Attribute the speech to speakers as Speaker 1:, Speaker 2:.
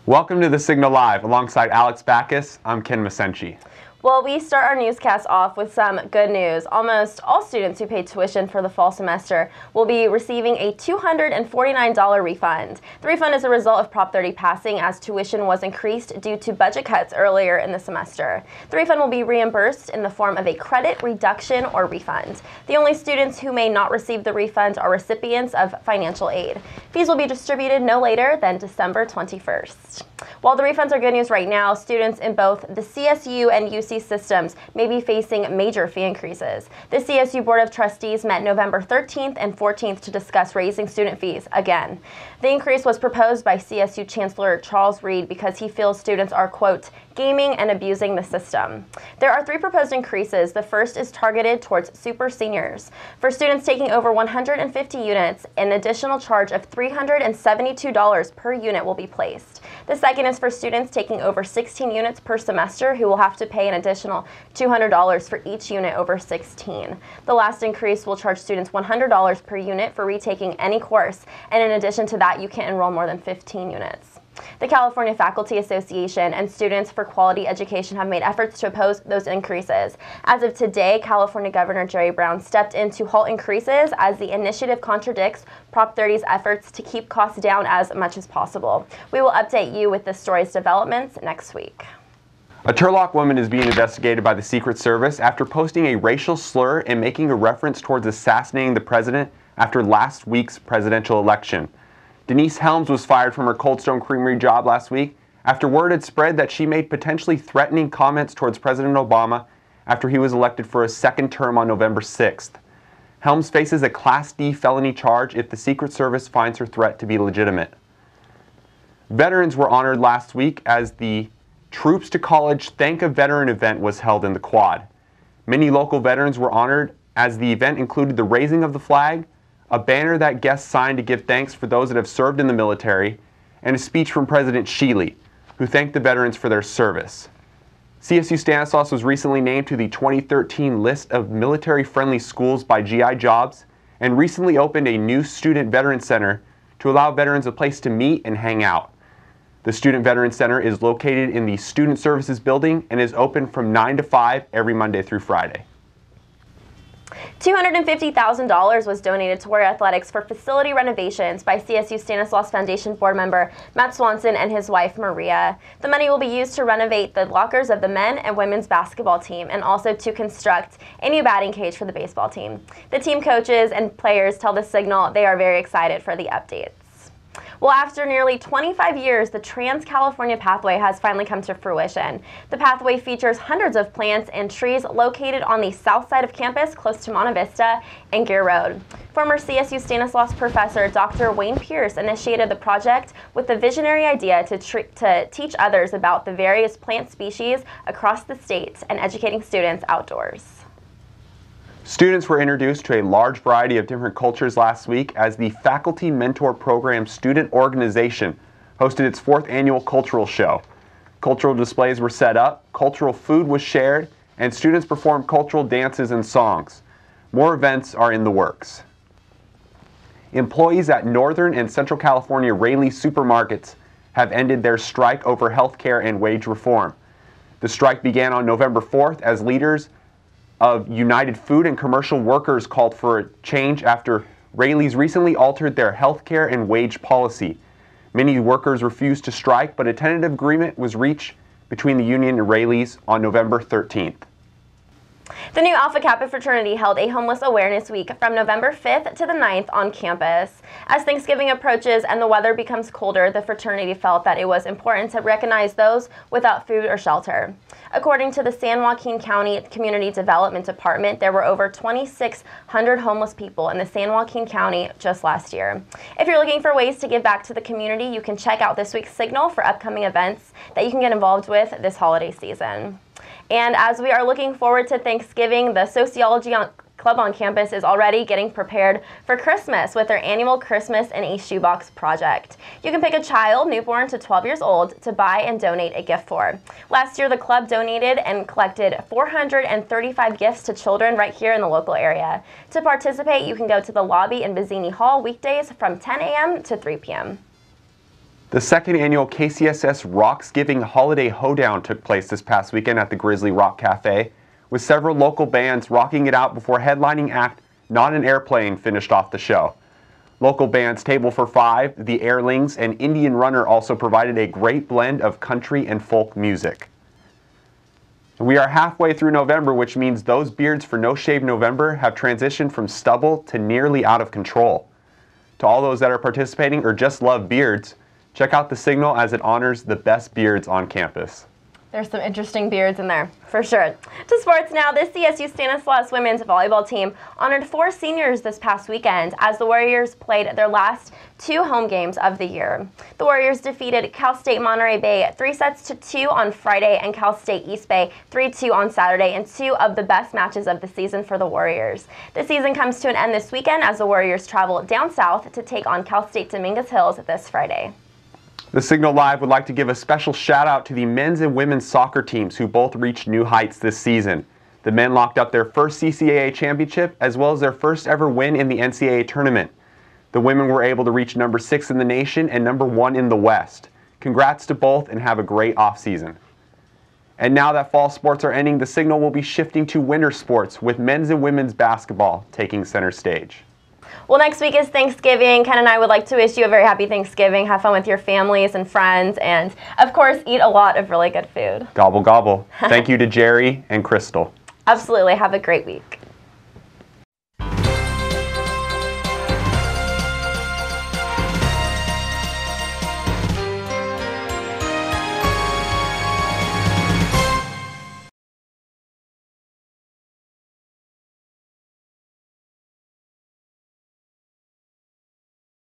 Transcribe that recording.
Speaker 1: Welcome to The Signal Live. Alongside Alex Backus, I'm Ken Masenchi.
Speaker 2: Well, we start our newscast off with some good news. Almost all students who paid tuition for the fall semester will be receiving a $249 refund. The refund is a result of Prop 30 passing, as tuition was increased due to budget cuts earlier in the semester. The refund will be reimbursed in the form of a credit, reduction, or refund. The only students who may not receive the refund are recipients of financial aid. Fees will be distributed no later than December 21st. While the refunds are good news right now, students in both the CSU and UC systems may be facing major fee increases. The CSU Board of Trustees met November 13th and 14th to discuss raising student fees again. The increase was proposed by CSU Chancellor Charles Reed because he feels students are, quote, gaming and abusing the system. There are three proposed increases. The first is targeted towards super seniors. For students taking over 150 units, an additional charge of $372 per unit will be placed. The second is for students taking over 16 units per semester, who will have to pay an additional $200 for each unit over 16. The last increase will charge students $100 per unit for retaking any course, and in addition to that, you can't enroll more than 15 units. The California Faculty Association and Students for Quality Education have made efforts to oppose those increases. As of today, California Governor Jerry Brown stepped in to halt increases, as the initiative contradicts Prop 30's efforts to keep costs down as much as possible. We will update you with the story's developments next week.
Speaker 1: A Turlock woman is being investigated by the Secret Service after posting a racial slur and making a reference towards assassinating the president after last week's presidential election. Denise Helms was fired from her Cold Stone Creamery job last week after word had spread that she made potentially threatening comments towards President Obama after he was elected for a second term on November 6th. Helms faces a Class D felony charge if the Secret Service finds her threat to be legitimate. Veterans were honored last week as the Troops to College Thank a Veteran event was held in the Quad. Many local veterans were honored, as the event included the raising of the flag, a banner that guests signed to give thanks for those that have served in the military, and a speech from President Shealy, who thanked the veterans for their service. CSU Stanislaus was recently named to the 2013 list of military-friendly schools by GI Jobs, and recently opened a new Student Veteran Center to allow veterans a place to meet and hang out. The Student Veteran Center is located in the Student Services Building and is open from 9 to 5 every Monday through Friday.
Speaker 2: $250,000 was donated to Warrior Athletics for facility renovations by CSU Stanislaus Foundation board member Matt Swanson and his wife Maria. The money will be used to renovate the lockers of the men and women's basketball team, and also to construct a new batting cage for the baseball team. The team coaches and players tell The Signal they are very excited for the updates. Well, after nearly 25 years, the Trans-California Pathway has finally come to fruition. The pathway features hundreds of plants and trees located on the south side of campus, close to Monte Vista and Gear Road. Former CSU Stanislaus professor Dr. Wayne Pierce initiated the project with the visionary idea to teach others about the various plant species across the state and educating students outdoors.
Speaker 1: Students were introduced to a large variety of different cultures last week as the Faculty Mentor Program Student Organization hosted its 4th annual cultural show. Cultural displays were set up, cultural food was shared, and students performed cultural dances and songs. More events are in the works. Employees at Northern and Central California Raley's supermarkets have ended their strike over health care and wage reform. The strike began on November 4th as leaders of United Food and Commercial Workers called for a change after Raley's recently altered their healthcare and wage policy. Many workers refused to strike, but a tentative agreement was reached between the union and Raley's on November 13th.
Speaker 2: The new Alpha Kappa fraternity held a Homeless Awareness Week from November 5th to the 9th on campus. As Thanksgiving approaches and the weather becomes colder, the fraternity felt that it was important to recognize those without food or shelter. According to the San Joaquin County Community Development Department, there were over 2,600 homeless people in the San Joaquin County just last year. If you're looking for ways to give back to the community, you can check out this week's Signal for upcoming events that you can get involved with this holiday season. And as we are looking forward to Thanksgiving, the Sociology Club on campus is already getting prepared for Christmas with their annual Christmas in a Shoebox project. You can pick a child, newborn to 12 years old, to buy and donate a gift for. Last year, the club donated and collected 435 gifts to children right here in the local area. To participate, you can go to the lobby in Bazzini Hall weekdays from 10 a.m. to 3 p.m.
Speaker 1: The second annual KCSS Rocksgiving Holiday Hoedown took place this past weekend at the Grizzly Rock Cafe, with several local bands rocking it out before headlining act Not an Airplane finished off the show. Local bands Table for Five, The Airlings, and Indian Runner also provided a great blend of country and folk music. We are halfway through November, which means those beards for No Shave November have transitioned from stubble to nearly out of control. To all those that are participating or just love beards, check out the Signal as it honors the best beards on campus.
Speaker 2: There's some interesting beards in there, for sure. To sports now, the CSU Stanislaus women's volleyball team honored 4 seniors this past weekend as the Warriors played their last 2 home games of the year. The Warriors defeated Cal State Monterey Bay 3-2 on Friday and Cal State East Bay 3-2 on Saturday in 2 of the best matches of the season for the Warriors. The season comes to an end this weekend as the Warriors travel down south to take on Cal State Dominguez Hills this Friday.
Speaker 1: The Signal Live would like to give a special shout out to the men's and women's soccer teams who both reached new heights this season. The men locked up their first CCAA championship as well as their first ever win in the NCAA tournament. The women were able to reach number 6 in the nation and number 1 in the West. Congrats to both and have a great offseason. And now that fall sports are ending, the Signal will be shifting to winter sports with men's and women's basketball taking center stage.
Speaker 2: Well, next week is Thanksgiving. Ken and I would like to wish you a very happy Thanksgiving. Have fun with your families and friends, and of course, eat a lot of really good food.
Speaker 1: Gobble, gobble. Thank you to Jerry and Crystal.
Speaker 2: Absolutely. Have a great week.